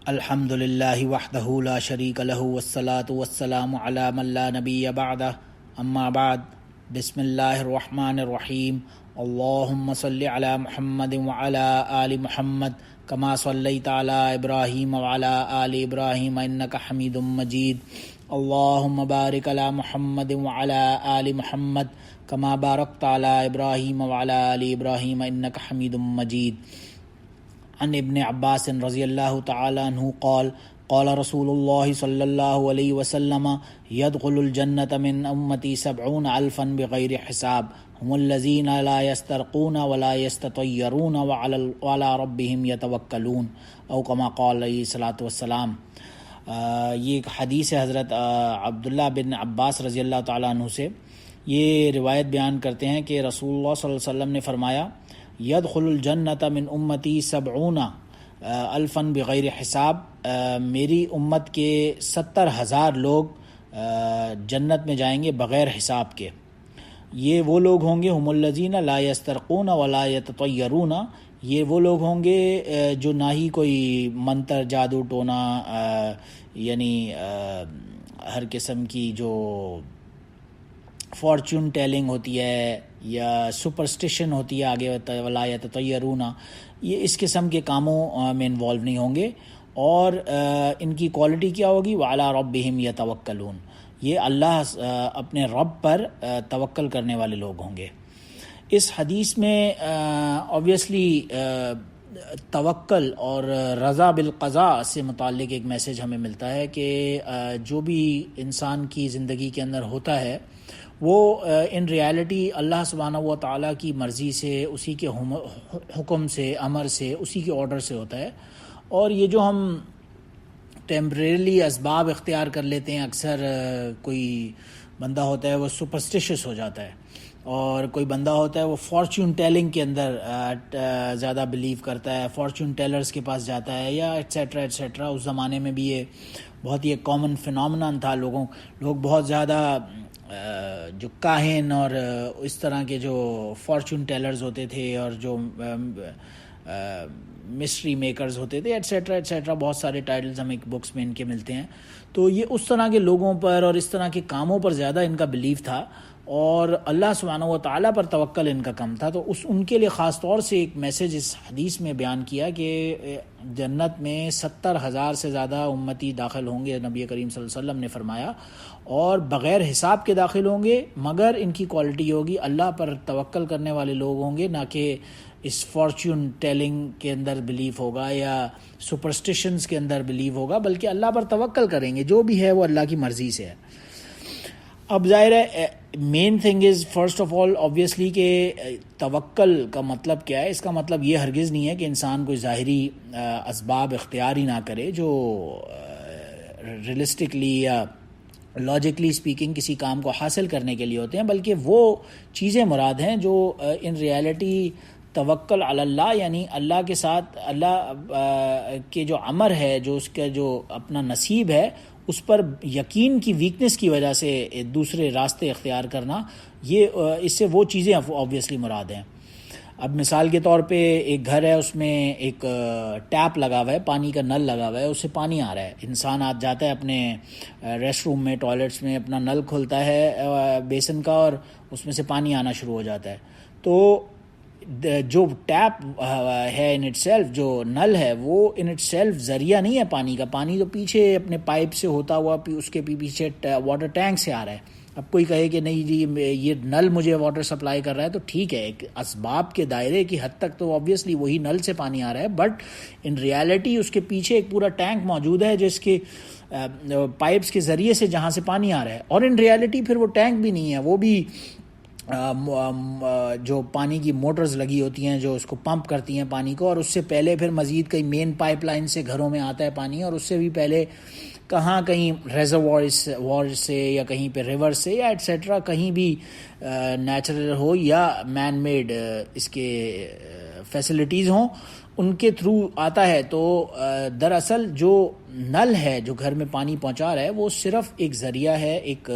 الحمد للہ وحدہ لا شریک لہ والصلاة والسلام علی من لا نبی بعدہ اما بعد بسم اللہ الرحمن الرحیم اللہم صلی علی محمد وعلی آل محمد کما صلیت علی ابراہیم وعلی آل ابراہیم انک حمید مجید اللہم بارک علی محمد وعلی آل محمد کما بارکت علی ابراہیم وعلی آل ابراہیم انک حمید مجید عن ابن عباس رضی اللہ تعالی عنہ قال قال رسول اللہ صلی اللہ علیہ وسلم يدخل الجنة من امتی 70,000 بغیر حساب هم الذین لا يسترقون ولا يستطيرون وعلى ربهم يتوکلون او کما قال علیہ الصلوۃ والسلام۔ یہ ایک حدیث ہے حضرت عبداللہ بن عباس رضی اللہ تعالیٰ عنہ سے۔ یہ روایت بیان کرتے ہیں کہ رسول اللہ صلی اللہ علیہ وسلم نے فرمایا یدخل الجنت من امتی 70,000 بغیر حساب، میری امت کے 70,000 لوگ جنت میں جائیں گے بغیر حساب کے۔ یہ وہ لوگ ہوں گے ہم الذین لا یسترقون ولا یتطیرون، یہ وہ لوگ ہوں گے جو نہ ہی کوئی منتر جادو ٹونا یعنی ہر قسم کی جو فارچون ٹیلنگ ہوتی ہے یا سپرسٹیشن ہوتی ہے آگے ولا یتطیرون، یہ اس قسم کے کاموں میں انوالو نہیں ہوں گے۔ اور ان کی کوالٹی کیا ہوگی؟ وعلی ربہم یتوکلون، یہ اللہ اپنے رب پر توکل کرنے والے لوگ ہوں گے۔ اس حدیث میں آبویسلی توکل اور رضا بالقضاء سے متعلق ایک میسیج ہمیں ملتا ہے کہ جو بھی انسان کی زندگی کے اندر ہوتا ہے وہ ان ریالٹی اللہ سبحانہ و تعالیٰ کی مرضی سے، اسی کے حکم سے، امر سے، اسی کے آرڈر سے ہوتا ہے۔ اور یہ جو ہم ٹیمپریرلی اسباب اختیار کر لیتے ہیں، اکثر کوئی بندہ ہوتا ہے وہ سپرسٹیشس ہو جاتا ہے، اور کوئی بندہ ہوتا ہے وہ فارچون ٹیلنگ کے اندر زیادہ بلیو کرتا ہے، فارچون ٹیلرز کے پاس جاتا ہے یا ایٹسیٹرا ایٹسیٹرا۔ اس زمانے میں بھی یہ بہت ہی ایک کامن فینومینن تھا، لوگ بہت زیادہ جو کاہن اور اس طرح کے جو فارچون ٹیلرز ہوتے تھے اور جو مسٹری میکرز ہوتے تھے ایٹسیٹرا ایٹسیٹرا، بہت سارے ٹائٹلز ہمیں بکس میں ان کے ملتے ہیں۔ تو یہ اس طرح کے لوگوں پر اور اس طرح کے کاموں پر زیادہ ان کا بلیف تھا، اور اللہ سبحانہ و تعالیٰ پر توکل ان کا کم تھا۔ تو ان کے لیے خاص طور سے ایک میسیج اس حدیث میں بیان کیا کہ جنت میں 70,000 سے زیادہ امتی داخل ہوں گے، نبی کریم صلی اللہ علیہ وسلم نے فرمایا، اور بغیر حساب کے داخل ہوں گے، مگر ان کی کوالٹی ہوگی اللہ پر توکل کرنے والے لوگ ہوں گے، نہ کہ اس فارچون ٹیلنگ کے اندر بلیف ہوگا یا سپرسٹیشنز کے اندر بلیو ہوگا، بلکہ اللہ پر توکل کریں گے، جو بھی ہے وہ اللہ کی مرضی سے ہے۔ اب ظاہر ہے main thing is first of all obviously کہ توکل کا مطلب کیا ہے۔ اس کا مطلب یہ ہرگز نہیں ہے کہ انسان کوئی ظاہری اسباب اختیار ہی نہ کرے جو ریئلسٹکلی یا لاجکلی اسپیکنگ کسی کام کو حاصل کرنے کے لیے ہوتے ہیں، بلکہ وہ چیزیں مراد ہیں جو ان ریالٹی توکل علی اللہ، یعنی اللہ کے ساتھ اللہ کے جو امر ہے، جو اس کا جو اپنا نصیب ہے، اس پر یقین کی ویکنس کی وجہ سے دوسرے راستے اختیار کرنا، یہ اس سے وہ چیزیں آبویسلی مراد ہیں۔ اب مثال کے طور پہ ایک گھر ہے، اس میں ایک ٹیپ لگا ہوا ہے، پانی کا نل لگا ہوا ہے، اس سے پانی آ رہا ہے۔ انسان آج جاتا ہے اپنے ریسٹ روم میں، ٹوائلٹس میں، اپنا نل کھولتا ہے بیسن کا، اور اس میں سے پانی آنا شروع ہو جاتا ہے۔ تو جو ٹیپ ہے ان اٹ سیلف، جو نل ہے، وہ ان اٹ سیلف ذریعہ نہیں ہے پانی کا۔ پانی تو پیچھے اپنے پائپ سے ہوتا ہوا اس کے پیچھے واٹر ٹینک سے آ رہا ہے۔ اب کوئی کہے کہ نہیں جی یہ نل مجھے واٹر سپلائی کر رہا ہے، تو ٹھیک ہے، ایک اسباب کے دائرے کی حد تک تو آبویسلی وہی نل سے پانی آ رہا ہے، بٹ ان ریالٹی اس کے پیچھے ایک پورا ٹینک موجود ہے جس کے پائپس کے ذریعے سے جہاں سے پانی آ رہا ہے۔ اور ان ریالٹی پھر وہ ٹینک بھی نہیں ہے، وہ بھی جو پانی کی موٹرز لگی ہوتی ہیں جو اس کو پمپ کرتی ہیں پانی کو، اور اس سے پہلے پھر مزید کئی مین پائپ لائن سے گھروں میں آتا ہے پانی، اور اس سے بھی پہلے کہیں ریزروار سے یا کہیں پہ ریور سے یا ایٹسیٹرا، کہیں بھی نیچرل ہو یا مین میڈ اس کے فیسلٹیز ہوں، ان کے تھرو آتا ہے۔ تو دراصل جو نل ہے جو گھر میں پانی پہنچا رہا ہے، وہ صرف ایک ذریعہ ہے، ایک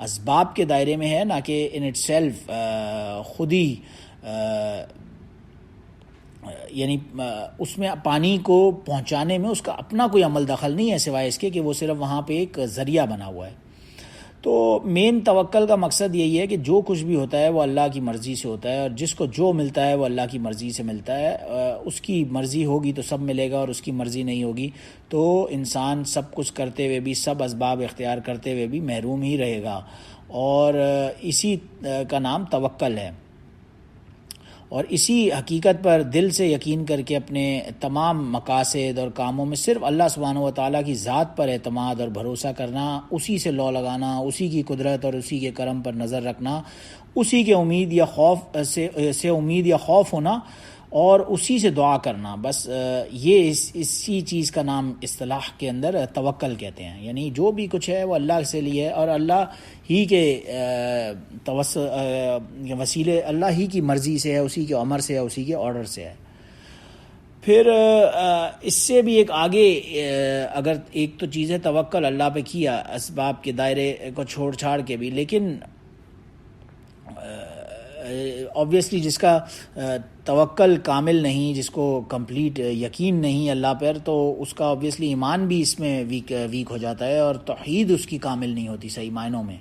اسباب کے دائرے میں ہے، نہ کہ ان اٹ سیلف خود ہی یعنی اس میں پانی کو پہنچانے میں اس کا اپنا کوئی عمل دخل نہیں ہے سوائے اس کے کہ وہ صرف وہاں پہ ایک ذریعہ بنا ہوا ہے. تو مین توکل کا مقصد یہی ہے کہ جو کچھ بھی ہوتا ہے وہ اللہ کی مرضی سے ہوتا ہے، اور جس کو جو ملتا ہے وہ اللہ کی مرضی سے ملتا ہے. اس کی مرضی ہوگی تو سب ملے گا، اور اس کی مرضی نہیں ہوگی تو انسان سب کچھ کرتے ہوئے بھی، سب اسباب اختیار کرتے ہوئے بھی محروم ہی رہے گا. اور اسی کا نام توکل ہے. اور اسی حقیقت پر دل سے یقین کر کے اپنے تمام مقاصد اور کاموں میں صرف اللہ سبحانہ و تعالیٰ کی ذات پر اعتماد اور بھروسہ کرنا، اسی سے لو لگانا، اسی کی قدرت اور اسی کے کرم پر نظر رکھنا، اسی کے امید یا خوف سے امید یا خوف ہونا، اور اسی سے دعا کرنا. بس یہ اسی چیز کا نام اصطلاح کے اندر توکل کہتے ہیں. یعنی جو بھی کچھ ہے وہ اللہ سے لیے ہے، اور اللہ ہی کے وسیلے، اللہ ہی کی مرضی سے ہے، اسی کے امر سے ہے، اسی کے آرڈر سے ہے. پھر اس سے بھی ایک آگے، اگر ایک تو چیز ہے توکل اللہ پہ کیا اسباب کے دائرے کو چھوڑ چھاڑ کے بھی، لیکن obviously جس کا توکل کامل نہیں، جس کو کمپلیٹ یقین نہیں اللہ پر، تو اس کا obviously ایمان بھی اس میں ویک ہو جاتا ہے، اور توحید اس کی کامل نہیں ہوتی صحیح معنوں میں.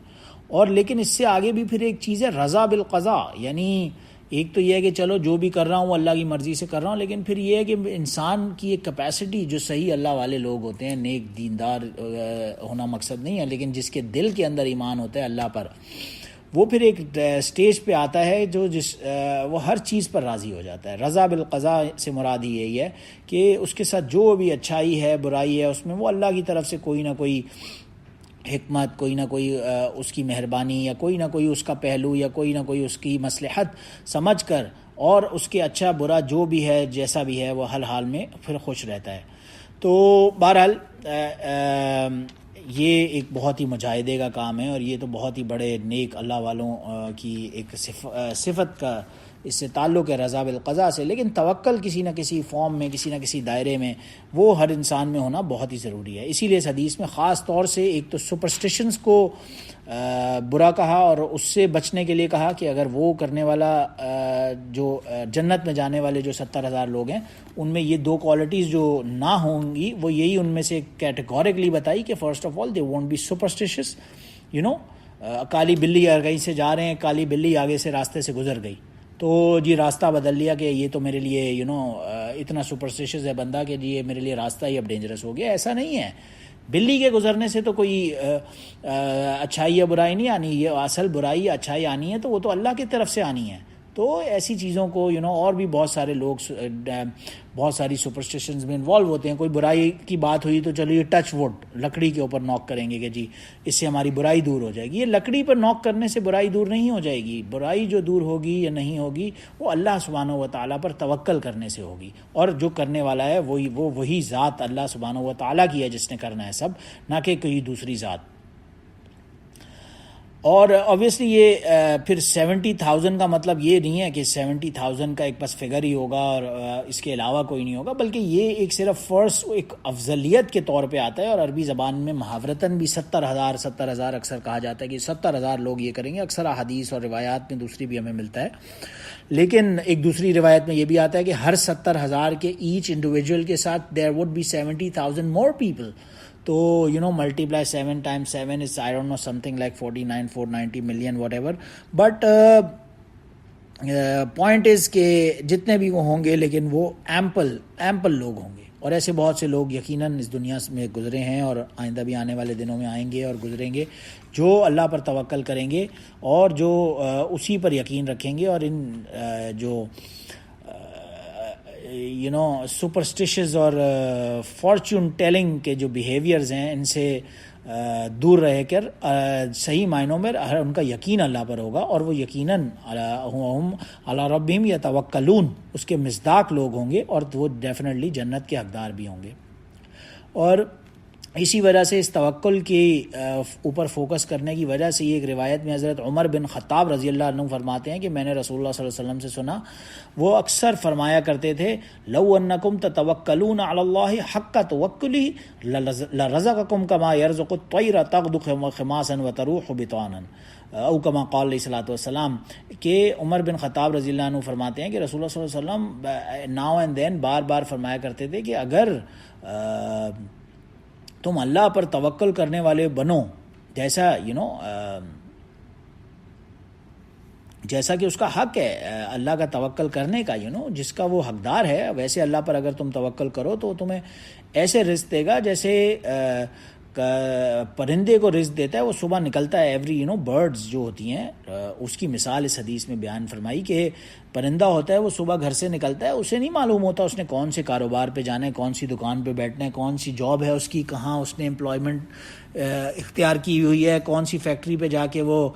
اور لیکن اس سے آگے بھی پھر ایک چیز ہے رضا بالقضاء. یعنی ایک تو یہ ہے کہ چلو جو بھی کر رہا ہوں وہ اللہ کی مرضی سے کر رہا ہوں، لیکن پھر یہ ہے کہ انسان کی ایک کیپیسٹی، جو صحیح اللہ والے لوگ ہوتے ہیں، نیک دیندار ہونا مقصد نہیں ہے، لیکن جس کے دل کے اندر ایمان ہوتا ہے اللہ پر، وہ پھر ایک سٹیج پہ آتا ہے وہ ہر چیز پر راضی ہو جاتا ہے. رضا بالقضاء سے مراد ہی یہی ہے کہ اس کے ساتھ جو بھی اچھائی ہے برائی ہے اس میں وہ اللہ کی طرف سے کوئی نہ کوئی حکمت، کوئی نہ کوئی اس کی مہربانی، یا کوئی نہ کوئی اس کا پہلو، یا کوئی نہ کوئی اس کی مصلحت سمجھ کر، اور اس کے اچھا برا جو بھی ہے جیسا بھی ہے وہ ہر حال میں پھر خوش رہتا ہے. تو بہرحال یہ ایک بہت ہی مجاہدے کا کام ہے، اور یہ تو بہت ہی بڑے نیک اللہ والوں کی ایک صفت کا اس سے تعلق ہے رضا بالقضاء سے. لیکن توکل کسی نہ کسی فارم میں، کسی نہ کسی دائرے میں، وہ ہر انسان میں ہونا بہت ہی ضروری ہے. اسی لیے اس حدیث میں خاص طور سے ایک تو سپرسٹیشنز کو برا کہا، اور اس سے بچنے کے لیے کہا کہ اگر وہ کرنے والا جو جنت میں جانے والے جو 70,000 لوگ ہیں، ان میں یہ 2 کوالٹیز جو نہ ہوں گی، وہ یہی ان میں سے کیٹیگوریکلی بتائی کہ first of all they won't be superstitious. کالی بلی اگر کہیں سے جا رہے ہیں، کالی بلی آگے سے راستے سے گزر گئی تو جی راستہ بدل لیا کہ یہ تو میرے لیے اتنا سپرسٹیشس ہے بندہ کہ جی یہ میرے لیے راستہ ہی اب ڈینجرس ہو گیا. ایسا نہیں ہے. بلی کے گزرنے سے تو کوئی اچھائی یا برائی نہیں آنی، یہ اصل برائی یا اچھائی آنی ہے تو وہ تو اللہ کی طرف سے آنی ہے. تو ایسی چیزوں کو اور بھی بہت سارے لوگ بہت ساری سپرسٹیشنز میں انوالو ہوتے ہیں. کوئی برائی کی بات ہوئی تو چلو یہ ٹچ ووڈ، لکڑی کے اوپر نوک کریں گے کہ جی اس سے ہماری برائی دور ہو جائے گی. یہ لکڑی پر نوک کرنے سے برائی دور نہیں ہو جائے گی. برائی جو دور ہوگی یا نہیں ہوگی وہ اللہ سبحانہ و تعالیٰ پر توکل کرنے سے ہوگی، اور جو کرنے والا ہے وہی ذات اللہ سبحانہ و تعالیٰ کی ہے جس نے کرنا ہے سب، نہ کہ کوئی دوسری ذات. اور obviously یہ پھر 70,000 کا مطلب یہ نہیں ہے کہ 70,000 کا ایک بس فگر ہی ہوگا اور اس کے علاوہ کوئی نہیں ہوگا، بلکہ یہ ایک صرف فرسٹ ایک افضلیت کے طور پہ آتا ہے. اور عربی زبان میں محاورتاً بھی 70,000 اکثر کہا جاتا ہے کہ 70,000 لوگ یہ کریں گے. اکثر احادیث اور روایات میں دوسری بھی ہمیں ملتا ہے، لیکن ایک دوسری روایت میں یہ بھی آتا ہے کہ ہر 70,000 کے ایچ انڈیویجول کے ساتھ there would be 70,000 more people. تو multiply 7 times 7 is I don't know something like 490 million whatever, but point is کہ جتنے بھی وہ ہوں گے لیکن وہ ایمپل لوگ ہوں گے. اور ایسے بہت سے لوگ یقیناً اس دنیا میں گزرے ہیں اور آئندہ بھی آنے والے دنوں میں آئیں گے اور گزریں گے، جو اللہ پر توکل کریں گے اور جو اسی پر یقین رکھیں گے، اور ان جو سپرسٹیشز اور فارچون ٹیلنگ کے جو بیہیویئرز ہیں ان سے دور رہ کر صحیح معنوں میں ان کا یقین اللہ پر ہوگا، اور وہ یقیناً علی ربہم یتوکلون اس کے مصداق لوگ ہوں گے، اور وہ ڈیفینیٹلی جنت کے حقدار بھی ہوں گے. اور اسی وجہ سے اس توکل کے اوپر فوکس کرنے کی وجہ سے یہ ایک روایت میں حضرت عمر بن خطاب رضی اللہ عنہ فرماتے ہیں کہ میں نے رسول اللہ صلی اللہ علیہ وسلم سے سنا، وہ اکثر فرمایا کرتے تھے لو انکم تتوکلون علی اللہ حق توکلہ لرزقکم کما یرزق الطیر تغدو خماسا وتروح بطانا، او کما قال علیہ الصلوۃ والسلام، کہ عمر بن خطاب رضی اللہ عنہ فرماتے ہیں کہ رسول اللہ صلی اللہ علیہ وسلم ناؤ اینڈ دین بار بار فرمایا کرتے تھے کہ اگر تم اللہ پر توکل کرنے والے بنو، جیسا جیسا کہ اس کا حق ہے اللہ کا توکل کرنے کا، جس کا وہ حقدار ہے، ویسے اللہ پر اگر تم توکل کرو تو تمہیں ایسے رزق دے گا جیسے پرندے کو رزق دیتا ہے، وہ صبح نکلتا ہے، ایوری برڈز جو ہوتی ہیں، اس کی مثال اس حدیث میں بیان فرمائی کہ پرندہ ہوتا ہے، وہ صبح گھر سے نکلتا ہے، اسے نہیں معلوم ہوتا اس نے کون سے کاروبار پہ جانا ہے، کون سی دکان پہ بیٹھنا ہے، کون سی جاب ہے اس کی، کہاں اس نے امپلائمنٹ اختیار کی ہوئی ہے، کون سی فیکٹری پہ جا کے وہ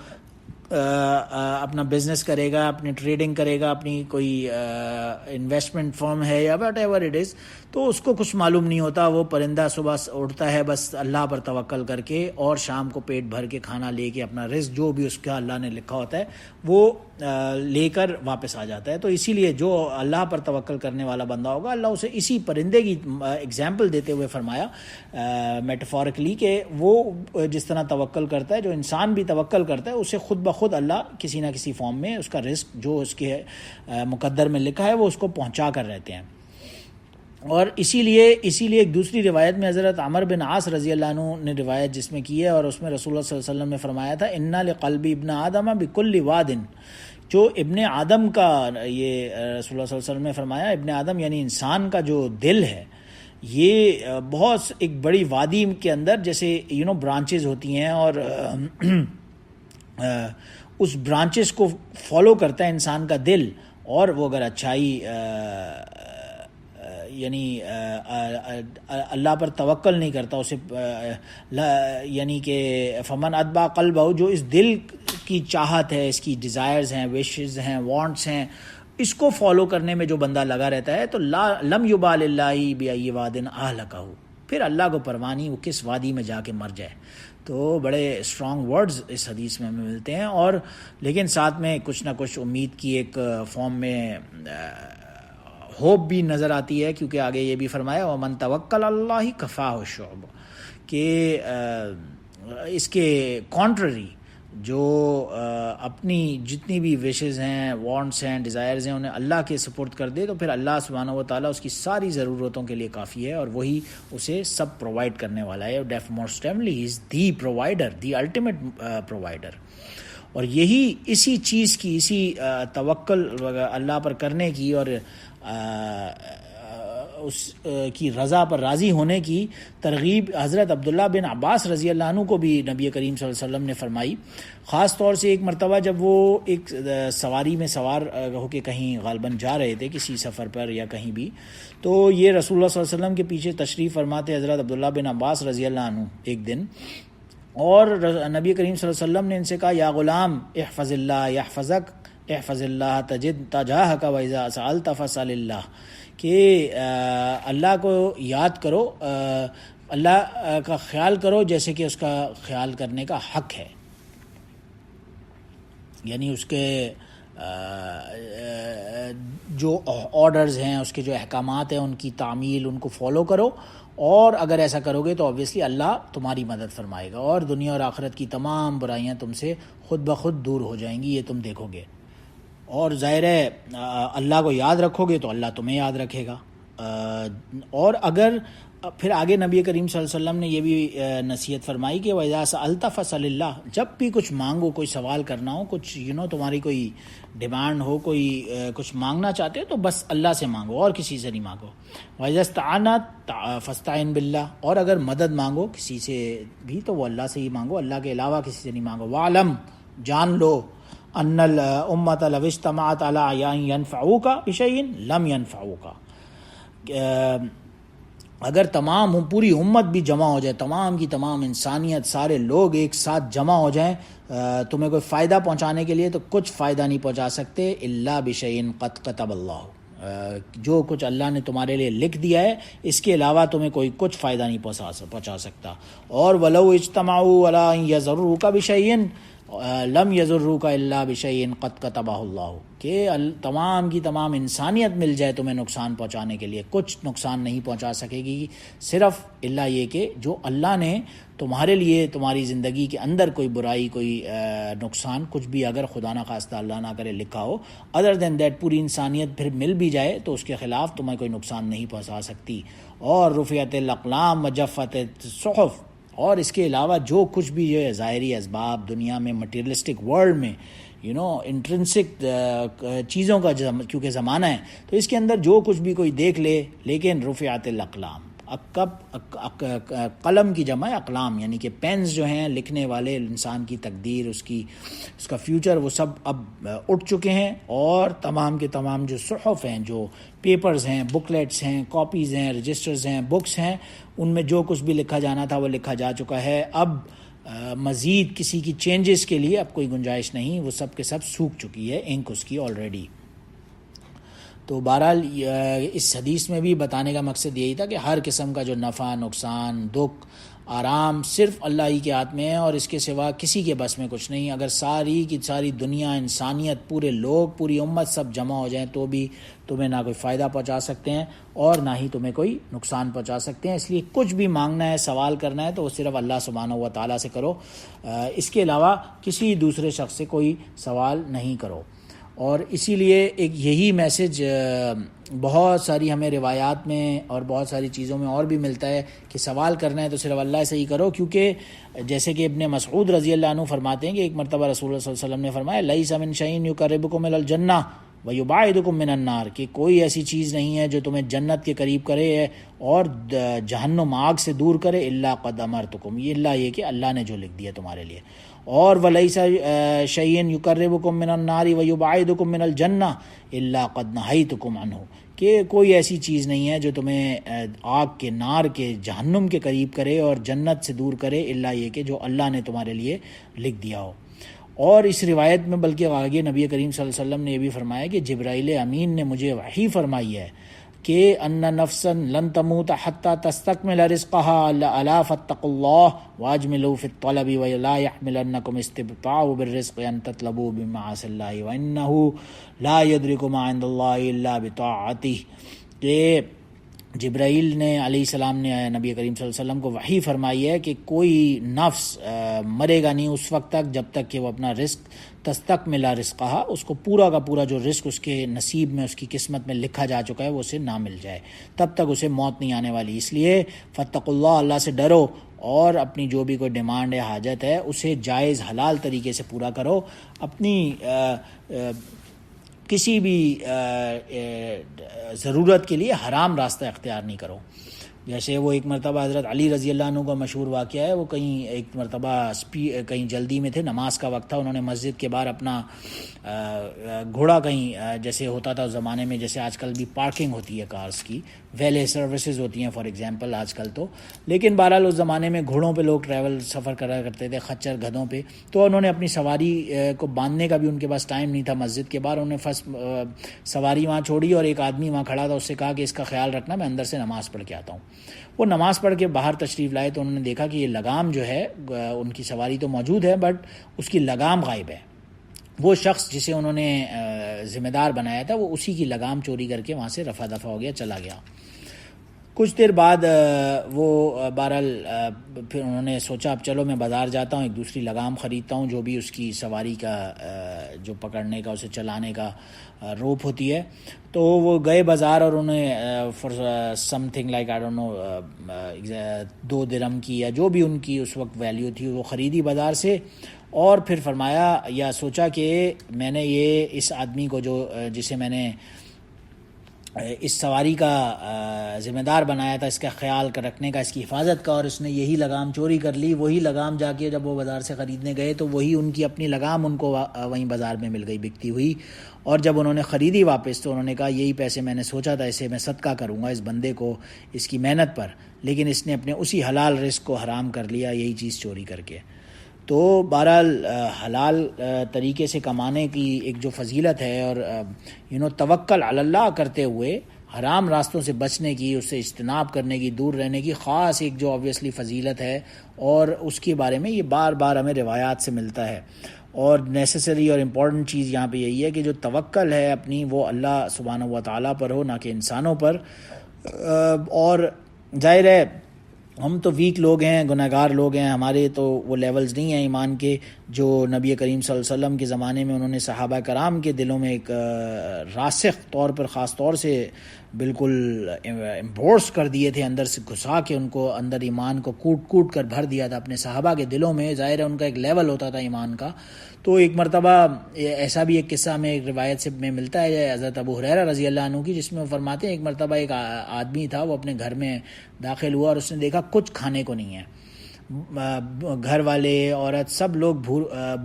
اپنا بزنس کرے گا، اپنی ٹریڈنگ کرے گا، اپنی کوئی انویسٹمنٹ فرم ہے یا وٹ ایور اٹ از، تو اس کو کچھ معلوم نہیں ہوتا۔ وہ پرندہ صبح اٹھتا ہے بس اللہ پر توکل کر کے، اور شام کو پیٹ بھر کے کھانا لے کے اپنا رزق جو بھی اس کا اللہ نے لکھا ہوتا ہے وہ لے کر واپس آ جاتا ہے۔ تو اسی لیے جو اللہ پر توکل کرنے والا بندہ ہوگا، اللہ اسے اسی پرندے کی ایگزامپل دیتے ہوئے فرمایا میٹافورکلی کہ وہ جس طرح توکل کرتا ہے، جو انسان بھی توکل کرتا ہے، اسے خود بخود اللہ کسی نہ کسی فارم میں اس کا رزق جو اس کے مقدر میں لکھا ہے وہ اس کو پہنچا کر رہتے ہیں۔ اور اسی لیے ایک دوسری روایت میں حضرت عمر بن عاص رضی اللہ عنہ نے روایت جس میں کی ہے، اور اس میں رسول اللہ صلی اللہ علیہ وسلم نے فرمایا تھا اِنَّ لِقَلْبِ ابْنِ آدَمَ بِكُلِّ وَادٍ، جو ابن آدم کا، یہ رسول اللہ صلی اللہ علیہ وسلم نے فرمایا ابن آدم یعنی انسان کا جو دل ہے، یہ بہت ایک بڑی وادی کے اندر جیسے برانچز ہوتی ہیں، اور اس برانچز کو فالو کرتا ہے انسان کا دل، اور وہ اگر اچھائی یعنی اللہ پر توکل نہیں کرتا، اسے یعنی کہ فمن اتبع قلبہ، جو اس دل کی چاہت ہے، اس کی ڈیزائرز ہیں، وشز ہیں، وانٹس ہیں، اس کو فالو کرنے میں جو بندہ لگا رہتا ہے تو لم یبال اللہ بأی واد اہلکہ، پھر اللہ کو پرواہ نہیں وہ کس وادی میں جا کے مر جائے۔ تو بڑے اسٹرانگ ورڈز اس حدیث میں ہمیں ملتے ہیں، اور لیکن ساتھ میں کچھ نہ کچھ امید کی ایک فارم میں ہوپ بھی نظر آتی ہے، کیونکہ آگے یہ بھی فرمایا وَمَن تَوَکَّلَ عَلَى اللَّهِ كَفَاهُ الشُّعْبُ، کہ اس کے کانٹرری جو اپنی جتنی بھی وشز ہیں، وانٹس ہیں، ڈیزائرز ہیں، انہیں اللہ کے سپرد کر دے تو پھر اللہ سبحانہ و تعالیٰ اس کی ساری ضرورتوں کے لیے کافی ہے، اور وہی اسے سب پرووائڈ کرنے والا ہے۔ Most definitely he is the provider, the ultimate provider. اور یہی اسی چیز کی، اسی توکل اللہ پر کرنے کی اور اس کی رضا پر راضی ہونے کی ترغیب حضرت عبداللہ بن عباس رضی اللہ عنہ کو بھی نبی کریم صلی اللہ علیہ وسلم نے فرمائی، خاص طور سے ایک مرتبہ جب وہ ایک سواری میں سوار ہو کے کہیں غالباً جا رہے تھے کسی سفر پر یا کہیں بھی، تو یہ رسول اللہ صلی اللہ علیہ وسلم کے پیچھے تشریف فرماتے حضرت عبداللہ بن عباس رضی اللہ عنہ ایک دن، اور نبی کریم صلی اللہ علیہ وسلم نے ان سے کہا یا غلام احفظ اللہ یحفظک، احفظ اللہ تجد تجاہک واذا سألت فاسأل اللہ، کہ اللہ کو یاد کرو، اللہ کا خیال کرو جیسے کہ اس کا خیال کرنے کا حق ہے، یعنی اس کے جو آرڈرز ہیں، اس کے جو احکامات ہیں، ان کی تعمیل، ان کو فالو کرو، اور اگر ایسا کرو گے تو اوبویسلی اللہ تمہاری مدد فرمائے گا، اور دنیا اور آخرت کی تمام برائیاں تم سے خود بخود دور ہو جائیں گی، یہ تم دیکھو گے۔ اور ظاہر ہے اللہ کو یاد رکھو گے تو اللہ تمہیں یاد رکھے گا۔ اور اگر پھر آگے نبی کریم صلی اللہ علیہ وسلم نے یہ بھی نصیحت فرمائی کہ وَإِذَا سَأَلْتَ فَاسْأَلِ اللَّهِ، جب بھی کچھ مانگو، کوئی سوال کرنا ہو، کچھ تمہاری کوئی ڈیمانڈ ہو، کوئی کچھ مانگنا چاہتے ہو تو بس اللہ سے مانگو اور کسی سے نہیں مانگو۔ وَإِذَا اسْتَعَنَتْ فَاسْتَعِن بِاللَّهِ، اور اگر مدد مانگو کسی سے بھی تو وہ اللہ سے ہی مانگو، اللہ کے علاوہ کسی سے نہیں مانگو۔ وَعْلَمْ، جان لو، ان الامۃ لو اجتمعت علی ان ینفعوک بشیء لم ینفعوک، اگر تمام پوری امت بھی جمع ہو جائے، تمام کی تمام انسانیت، سارے لوگ ایک ساتھ جمع ہو جائیں تمہیں کوئی فائدہ پہنچانے کے لیے، تو کچھ فائدہ نہیں پہنچا سکتے الا بشیء قد کتب اللہ، جو کچھ اللہ نے تمہارے لیے لکھ دیا ہے اس کے علاوہ تمہیں کوئی کچھ فائدہ نہیں پہنچا سکتا. اور ولو اجتمعوا علی ان یضروک بشیء لم یضروک الا بشیء قد کتبہ اللہ، کہ تمام کی تمام انسانیت مل جائے تمہیں نقصان پہنچانے کے لیے، کچھ نقصان نہیں پہنچا سکے گی صرف اللہ یہ کہ جو اللہ نے تمہارے لیے تمہاری زندگی کے اندر کوئی برائی، کوئی نقصان، کچھ بھی اگر خدا نہ خواستہ اللہ نہ کرے لکھا ہو، ادر دین دیٹ پوری انسانیت پھر مل بھی جائے تو اس کے خلاف تمہیں کوئی نقصان نہیں پہنچا سکتی. اور رفعت الاقلام وجفت الصحف، اور اس کے علاوہ جو کچھ بھی یہ ظاہری اسباب دنیا میں مٹیریلسٹک ورلڈ میں انٹرنسک چیزوں کا کیونکہ زمانہ ہے تو اس کے اندر جو کچھ بھی کوئی دیکھ لے، لیکن رفعت الاقلام، قلم کی جمع اقلام، یعنی کہ پینز جو ہیں لکھنے والے، انسان کی تقدیر، اس کا فیوچر، وہ سب اب اٹھ چکے ہیں. اور تمام کے تمام جو صحف ہیں، جو پیپرز ہیں، بکلیٹس ہیں، کاپیز ہیں، رجسٹرز ہیں، بکس ہیں، ان میں جو کچھ بھی لکھا جانا تھا وہ لکھا جا چکا ہے. اب مزید کسی کی چینجز کے لیے اب کوئی گنجائش نہیں، وہ سب کے سب سوکھ چکی ہے انک اس کی آلریڈی. تو بہرحال اس حدیث میں بھی بتانے کا مقصد یہی تھا کہ ہر قسم کا جو نفع، نقصان، دکھ، آرام صرف اللہ ہی کے ہاتھ میں ہے اور اس کے سوا کسی کے بس میں کچھ نہیں. اگر ساری کی ساری دنیا، انسانیت، پورے لوگ، پوری امت سب جمع ہو جائیں تو بھی تمہیں نہ کوئی فائدہ پہنچا سکتے ہیں اور نہ ہی تمہیں کوئی نقصان پہنچا سکتے ہیں. اس لیے کچھ بھی مانگنا ہے، سوال کرنا ہے تو وہ صرف اللہ سبحانہ و تعالیٰ سے کرو، اس کے علاوہ کسی دوسرے شخص سے کوئی سوال نہیں کرو. اور اسی لیے ایک یہی میسج بہت ساری ہمیں روایات میں اور بہت ساری چیزوں میں اور بھی ملتا ہے کہ سوال کرنا ہے تو صرف اللہ سے ہی کرو. کیونکہ جیسے کہ ابن مسعود رضی اللہ عنہ فرماتے ہیں کہ ایک مرتبہ رسول اللہ صلی اللہ علیہ وسلم نے فرمایا لیس من شیء یقربکم الی الجنہ ویبعدکم من النار، کہ کوئی ایسی چیز نہیں ہے جو تمہیں جنت کے قریب کرے اور جہنم آگ سے دور کرے الا قد امرتکم، یہ اللہ یہ کہ اللہ نے جو لکھ دیا تمہارے لیے. اور ولیس شیء یقربکم من النار ویبعدکم من الجنہ الا قد نہیتکم عنہ، کہ کوئی ایسی چیز نہیں ہے جو تمہیں آگ کے، نار کے، جہنم کے قریب کرے اور جنت سے دور کرے الا یہ کہ جو اللہ نے تمہارے لیے لکھ دیا ہو. اور اس روایت میں بلکہ آگے نبی کریم صلی اللہ علیہ وسلم نے یہ بھی فرمایا کہ جبرائیل امین نے مجھے وحی فرمائی ہے کہ ان نفسا لن تموت حتی تستکمل رزقها الا فاتقوا اللہ واجملوا فی الطلب ولا يحملنکم استبطاء بالرزق ان تطلبوا بمعاصی اللہ وانه لا يدرک ما عند اللہ الا بطاعته. کہ جبرائیل نے علیہ السلام نے نبی کریم صلی اللہ علیہ وسلم کو وحی فرمائی ہے کہ کوئی نفس مرے گا نہیں اس وقت تک جب تک کہ وہ اپنا رزق تستکمل رزقہا، اس کو پورا کا پورا جو رزق اس کے نصیب میں، اس کی قسمت میں لکھا جا چکا ہے وہ اسے نہ مل جائے، تب تک اسے موت نہیں آنے والی. اس لیے فاتقوا اللہ، اللہ سے ڈرو اور اپنی جو بھی کوئی ڈیمانڈ ہے، حاجت ہے، اسے جائز حلال طریقے سے پورا کرو. اپنی کسی بھی ضرورت کے لیے حرام راستہ اختیار نہیں کرو. جیسے وہ ایک مرتبہ حضرت علی رضی اللہ عنہ کا مشہور واقعہ ہے، وہ کہیں ایک مرتبہ کہیں جلدی میں تھے، نماز کا وقت تھا، انہوں نے مسجد کے باہر اپنا گھوڑا کہیں جیسے ہوتا تھا اس زمانے میں، جیسے آج کل بھی پارکنگ ہوتی ہے کارز کی، ویلے سروسز ہوتی ہیں فار ایگزامپل آج کل تو، لیکن بہرحال اس زمانے میں گھوڑوں پہ لوگ سفر کرا کرتے تھے، خچر گدھوں پہ. تو انہوں نے اپنی سواری کو باندھنے کا بھی ان کے پاس ٹائم نہیں تھا مسجد کے باہر، انہوں نے فرسٹ سواری وہاں چھوڑی اور ایک آدمی وہاں کھڑا تھا، اس سے کہا کہ اس کا خیال رکھنا، میں اندر سے نماز پڑھ کے آتا ہوں. وہ نماز پڑھ کے باہر تشریف لائے تو انہوں نے دیکھا کہ یہ لگام جو ہے ان کی سواری تو موجود ہے بٹ اس کی لگام غائب ہے. وہ شخص جسے انہوں نے ذمہ دار بنایا تھا وہ اسی کی لگام چوری کر کے وہاں سے رفع دفع ہو گیا، چلا گیا. کچھ دیر بعد وہ بہرحال پھر انہوں نے سوچا اب چلو میں بازار جاتا ہوں، ایک دوسری لگام خریدتا ہوں جو بھی اس کی سواری کا جو پکڑنے کا، اسے چلانے کا روپ ہوتی ہے. تو وہ گئے بازار اور انہیں for something like I don't know 2 درہم کی یا جو بھی ان کی اس وقت ویلیو تھی وہ خریدی بازار سے. اور پھر فرمایا یا سوچا کہ میں نے یہ اس آدمی کو جسے میں نے اس سواری کا ذمہ دار بنایا تھا، اس کا خیال رکھنے کا، اس کی حفاظت کا، اور اس نے یہی لگام چوری کر لی. وہی لگام جا کے جب وہ بازار سے خریدنے گئے تو وہی ان کی اپنی لگام ان کو وہیں بازار میں مل گئی بکتی ہوئی. اور جب انہوں نے خریدی واپس تو انہوں نے کہا یہی پیسے میں نے سوچا تھا اسے میں صدقہ کروں گا اس بندے کو اس کی محنت پر، لیکن اس نے اپنے اسی حلال رزق کو حرام کر لیا یہی چیز چوری کر کے. تو بہرحال حلال طریقے سے کمانے کی ایک جو فضیلت ہے اور توکل علی اللہ کرتے ہوئے حرام راستوں سے بچنے کی، اس سے اجتناب کرنے کی، دور رہنے کی خاص ایک جو آبویسلی فضیلت ہے، اور اس کے بارے میں یہ بار بار ہمیں روایات سے ملتا ہے. اور نیسیسری اور امپورٹنٹ چیز یہاں پہ یہی ہے کہ جو توکل ہے اپنی وہ اللہ سبحانہ و تعالیٰ پر ہو، نہ کہ انسانوں پر. اور ظاہر ہے ہم تو ویک لوگ ہیں، گناہگار لوگ ہیں، ہمارے تو وہ لیولز نہیں ہیں ایمان کے جو نبی کریم صلی اللہ علیہ وسلم کے زمانے میں انہوں نے صحابہ کرام کے دلوں میں ایک راسخ طور پر خاص طور سے بالکل امبورس کر دیے تھے، اندر سے گھسا کے ان کو اندر ایمان کو کوٹ کوٹ کر بھر دیا تھا اپنے صحابہ کے دلوں میں. ظاہر ہے ان کا ایک لیول ہوتا تھا ایمان کا. تو ایک مرتبہ ایسا بھی ایک قصہ میں ایک روایت سے میں ملتا ہے حضرت ابو ہریرہ رضی اللہ عنہ کی، جس میں وہ فرماتے ہیں ایک مرتبہ ایک آدمی تھا، وہ اپنے گھر میں داخل ہوا اور اس نے دیکھا کچھ کھانے کو نہیں ہے، گھر والے عورت سب لوگ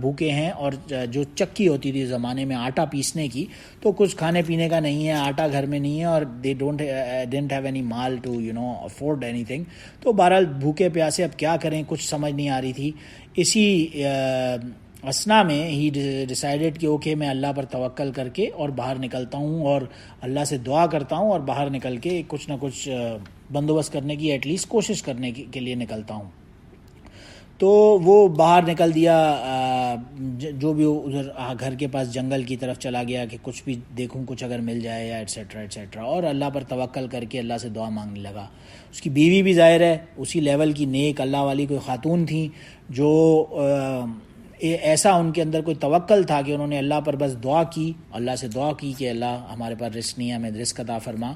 بھوکے ہیں، اور جو چکی ہوتی تھی زمانے میں آٹا پیسنے کی، تو کچھ کھانے پینے کا نہیں ہے، آٹا گھر میں نہیں ہے، اور دے ڈونٹ ہیو اینی مال ٹو افورڈ اینی تھنگ. تو بہرحال بھوکے پیاسے اب کیا کریں، کچھ سمجھ نہیں آ رہی تھی. اسی اسنا میں ہی ڈیسائیڈڈ کہ اوکے میں اللہ پر توکل کر کے اور باہر نکلتا ہوں اور اللہ سے دعا کرتا ہوں اور باہر نکل کے کچھ نہ کچھ بندوبست کرنے کی ایٹ لیسٹ کوشش کرنے کے لیے نکلتا ہوں. تو وہ باہر نکل دیا، جو بھی ادھر گھر کے پاس جنگل کی طرف چلا گیا کہ کچھ بھی دیکھوں، کچھ اگر مل جائے یا ایٹسیٹرا ایٹسیٹرا، اور اللہ پر توکل کر کے اللہ سے دعا مانگنے لگا. اس کی بیوی بھی ظاہر ہے اسی لیول کی نیک اللہ والی کوئی خاتون تھیں، جو ایسا ان کے اندر کوئی توکل تھا کہ انہوں نے اللہ پر بس دعا کی، اللہ سے دعا کی کہ اللہ ہمارے پاس رزق نہیں ہے، ہمیں رزق عطا فرما.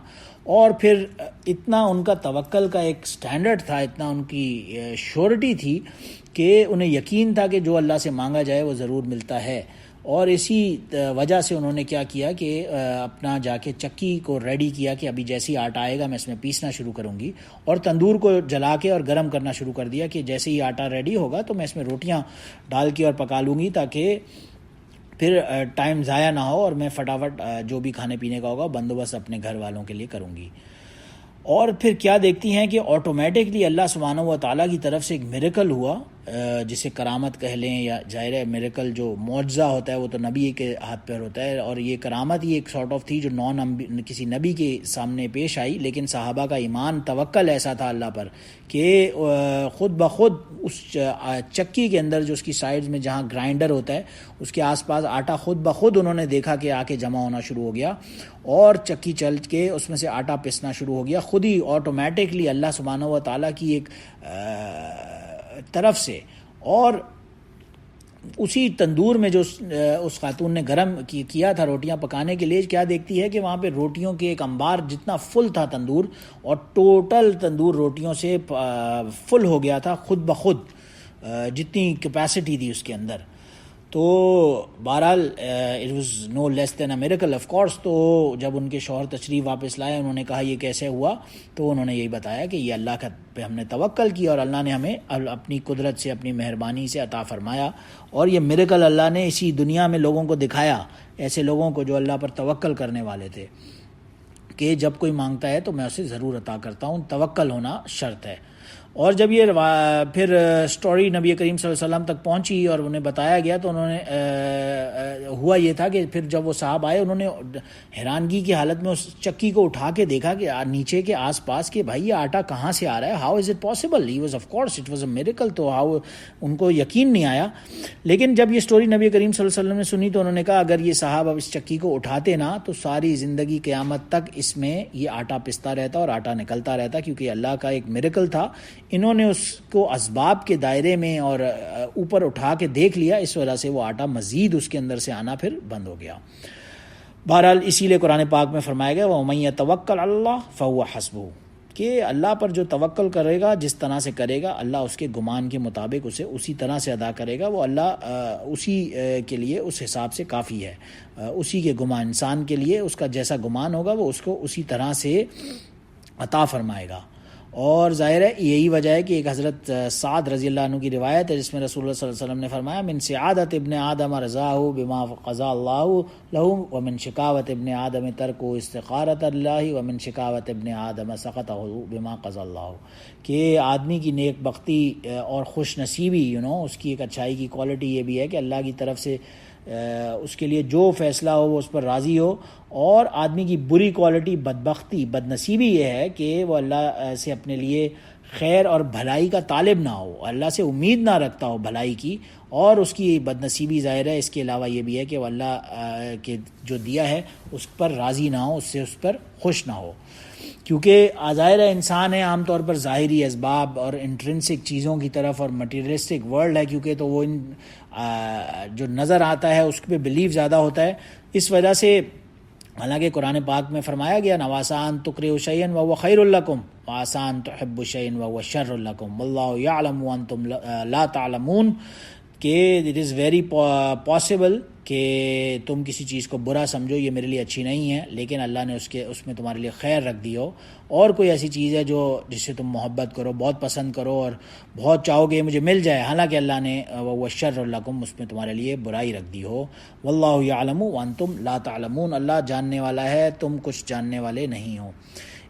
اور پھر اتنا ان کا توکل کا ایک سٹینڈرڈ تھا، اتنا ان کی شیورٹی تھی کہ انہیں یقین تھا کہ جو اللہ سے مانگا جائے وہ ضرور ملتا ہے. اور اسی وجہ سے انہوں نے کیا کیا کہ اپنا جا کے چکی کو ریڈی کیا کہ ابھی جیسے ہی آٹا آئے گا میں اس میں پیسنا شروع کروں گی، اور تندور کو جلا کے اور گرم کرنا شروع کر دیا کہ جیسے ہی آٹا ریڈی ہوگا تو میں اس میں روٹیاں ڈال کے اور پکا لوں گی، تاکہ پھر ٹائم ضائع نہ ہو اور میں فٹافٹ جو بھی کھانے پینے کا ہوگا بندوبست اپنے گھر والوں کے لیے کروں گی. اور پھر کیا دیکھتی ہیں کہ آٹومیٹکلی اللہ سبحانہ و تعالیٰ کی طرف سے ایک میریکل ہوا، جسے کرامت کہہ لیں یا ظاہر ہے میریکل جو معجزہ ہوتا ہے وہ تو نبی کے ہاتھ پیر ہوتا ہے، اور یہ کرامت ہی ایک سارٹ آف تھی جو کسی نبی کے سامنے پیش آئی. لیکن صحابہ کا ایمان توکل ایسا تھا اللہ پر کہ خود بخود اس چکی کے اندر جو اس کی سائڈز میں جہاں گرائنڈر ہوتا ہے اس کے آس پاس آٹا خود بخود انہوں نے دیکھا کہ آ کے جمع ہونا شروع ہو گیا، اور چکی چل کے اس میں سے آٹا پسنا شروع ہو گیا خود ہی آٹومیٹکلی اللہ سبحانہ و تعالیٰ کی ایک طرف سے. اور اسی تندور میں جو اس خاتون نے گرم کیا تھا روٹیاں پکانے کے لیے، کیا دیکھتی ہے کہ وہاں پہ روٹیوں کے ایک انبار جتنا فل تھا تندور، اور ٹوٹل تندور روٹیوں سے فل ہو گیا تھا خود بخود، جتنی کیپیسٹی تھی اس کے اندر. تو بہرحال it was no less than a miracle of course. تو جب ان کے شوہر تشریف واپس لائے، انہوں نے کہا یہ کیسے ہوا، تو انہوں نے یہی بتایا کہ یہ اللہ کا پہ ہم نے توکل کیا اور اللہ نے ہمیں اپنی قدرت سے اپنی مہربانی سے عطا فرمایا. اور یہ میریکل اللہ نے اسی دنیا میں لوگوں کو دکھایا، ایسے لوگوں کو جو اللہ پر توکل کرنے والے تھے، کہ جب کوئی مانگتا ہے تو میں اسے ضرور عطا کرتا ہوں، توکل ہونا شرط ہے. اور جب یہ پھر سٹوری نبی کریم صلی اللہ علیہ وسلم تک پہنچی اور انہیں بتایا گیا، تو انہوں نے ہوا یہ تھا کہ پھر جب وہ صاحب آئے، انہوں نے حیرانگی کی حالت میں اس چکی کو اٹھا کے دیکھا کہ نیچے کے آس پاس کہ بھائی یہ آٹا کہاں سے آ رہا ہے، how is it possible. He was of course it was a miracle. تو ہاؤ ان کو یقین نہیں آیا. لیکن جب یہ سٹوری نبی کریم صلی اللہ علیہ وسلم نے سنی تو انہوں نے کہا اگر یہ صاحب اب اس چکی کو اٹھاتے نا تو ساری زندگی قیامت تک اس میں یہ آٹا پستا رہتا اور آٹا نکلتا رہتا، کیونکہ اللہ کا ایک میریکل تھا. انہوں نے اس کو اسباب کے دائرے میں اور اوپر اٹھا کے دیکھ لیا، اس وجہ سے وہ آٹا مزید اس کے اندر سے آنا پھر بند ہو گیا. بہرحال اسی لیے قرآن پاک میں فرمایا گیا وَمَن يَتَوَكَّلْ عَلَى اللَّهِ فَهُوَ حَسْبُهُ، کہ اللہ پر جو توکل کرے گا، جس طرح سے کرے گا، اللہ اس کے گمان کے مطابق اسے اسی طرح سے ادا کرے گا. وہ اللہ اسی کے لیے اس حساب سے کافی ہے، اسی کے گمان، انسان کے لیے اس کا جیسا گمان ہوگا وہ اس کو اسی طرح سے عطا فرمائے گا. اور ظاہر ہے یہی وجہ ہے کہ ایک حضرت سعد رضی اللہ عنہ کی روایت ہے جس میں رسول اللہ صلی اللہ علیہ وسلم نے فرمایا من سعادت ابن آدم رضاہ بما قضى اللہ له ومن شکاوت ابن آدم ترک استخارۃ اللہ ومن شکاوت ابن آدم سقطہ بما قضى اللہ، کہ آدمی کی نیک بختی اور خوش نصیبی اس کی ایک اچھائی کی کوالٹی یہ بھی ہے کہ اللہ کی طرف سے اس کے لیے جو فیصلہ ہو وہ اس پر راضی ہو، اور آدمی کی بری کوالٹی بدبختی بد نصیبی یہ ہے کہ وہ اللہ سے اپنے لیے خیر اور بھلائی کا طالب نہ ہو، اللہ سے امید نہ رکھتا ہو بھلائی کی، اور اس کی بد نصیبی ظاہر ہے اس کے علاوہ یہ بھی ہے کہ وہ اللہ کے جو دیا ہے اس پر راضی نہ ہو، اس پر خوش نہ ہو، کیونکہ ظاہر ہے انسان ہے عام طور پر ظاہری اسباب اور انٹرنسک چیزوں کی طرف اور مٹیریلسٹک ورلڈ ہے، کیونکہ تو وہ جو نظر آتا ہے اس پہ بلیف زیادہ ہوتا ہے، اس وجہ سے حالانکہ قرآن پاک میں فرمایا گیا نواسان تکرہوا شیئا وہو خیر لکم وآسان تحبوا شیئا وہو شر لکم واللہ یعلم وانتم لا تعلمون، کہ اٹ از ویری پاسبل کہ تم کسی چیز کو برا سمجھو، یہ میرے لیے اچھی نہیں ہے، لیکن اللہ نے اس میں تمہارے لیے خیر رکھ دی ہو، اور کوئی ایسی چیز ہے جس سے تم محبت کرو، بہت پسند کرو اور بہت چاہو گے مجھے مل جائے، حالانکہ اللہ نے وہ شر لکم اس میں تمہارے لیے برائی رکھ دی ہو، واللہ یعلم وانتم لا تعلمون، اللہ جاننے والا ہے تم کچھ جاننے والے نہیں ہو۔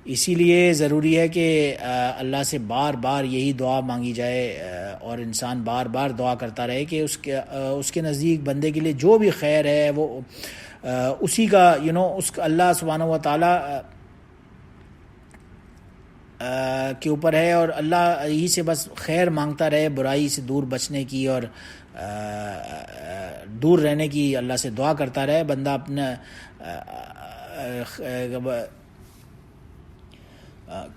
اسی لیے ضروری ہے کہ اللہ سے بار بار یہی دعا مانگی جائے اور انسان بار بار دعا کرتا رہے کہ اس کے نزدیک بندے کے لیے جو بھی خیر ہے وہ اسی کا اس کا اللہ سبحانہ و تعالیٰ کے اوپر ہے، اور اللہ ہی سے بس خیر مانگتا رہے، برائی سے دور بچنے کی اور دور رہنے کی اللہ سے دعا کرتا رہے بندہ اپنا،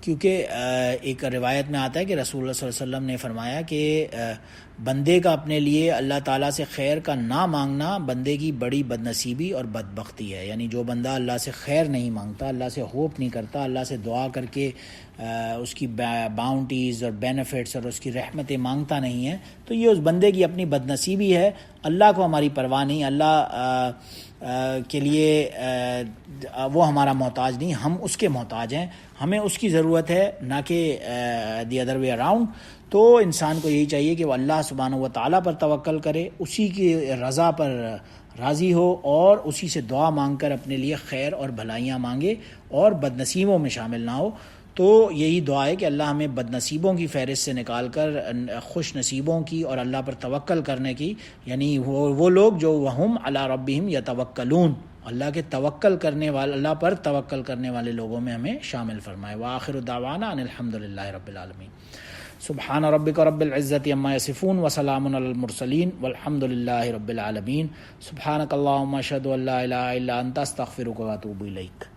کیونکہ ایک روایت میں آتا ہے کہ رسول اللہ صلی اللہ علیہ وسلم نے فرمایا کہ بندے کا اپنے لیے اللہ تعالیٰ سے خیر کا نہ مانگنا بندے کی بڑی بد نصیبی اور بدبختی ہے، یعنی جو بندہ اللہ سے خیر نہیں مانگتا، اللہ سے ہوپ نہیں کرتا، اللہ سے دعا کر کے اس کی باؤنٹیز اور بینیفٹس اور اس کی رحمتیں مانگتا نہیں ہے، تو یہ اس بندے کی اپنی بد نصیبی ہے، اللہ کو ہماری پرواہ نہیں، اللہ کے لیے وہ ہمارا محتاج نہیں، ہم اس کے محتاج ہیں، ہمیں اس کی ضرورت ہے نہ کہ دی ادر وے اراؤنڈ۔ تو انسان کو یہی چاہیے کہ وہ اللہ سبحانہ و تعالیٰ پر توکل کرے، اسی کی رضا پر راضی ہو اور اسی سے دعا مانگ کر اپنے لیے خیر اور بھلائیاں مانگے اور بد نصیبوں میں شامل نہ ہو۔ تو یہی دعا ہے کہ اللہ ہمیں بد نصیبوں کی فہرست سے نکال کر خوش نصیبوں کی اور اللہ پر توکل کرنے کی، یعنی وہ لوگ جو وہم علی ربہم یتوکلون، اللہ کے توکل کرنے والے، اللہ پر توکل کرنے والے لوگوں میں ہمیں شامل فرمائے۔ وآخر دعوانا ان الحمد للہ رب العالمین۔ سبحان ربک رب العزت عما یصفون وسلام علی المرسلین والحمد للہ رب العالمین۔ سبحانک اللہم اشہد ان لا الہ الا انت استغفرک واتوب الیک۔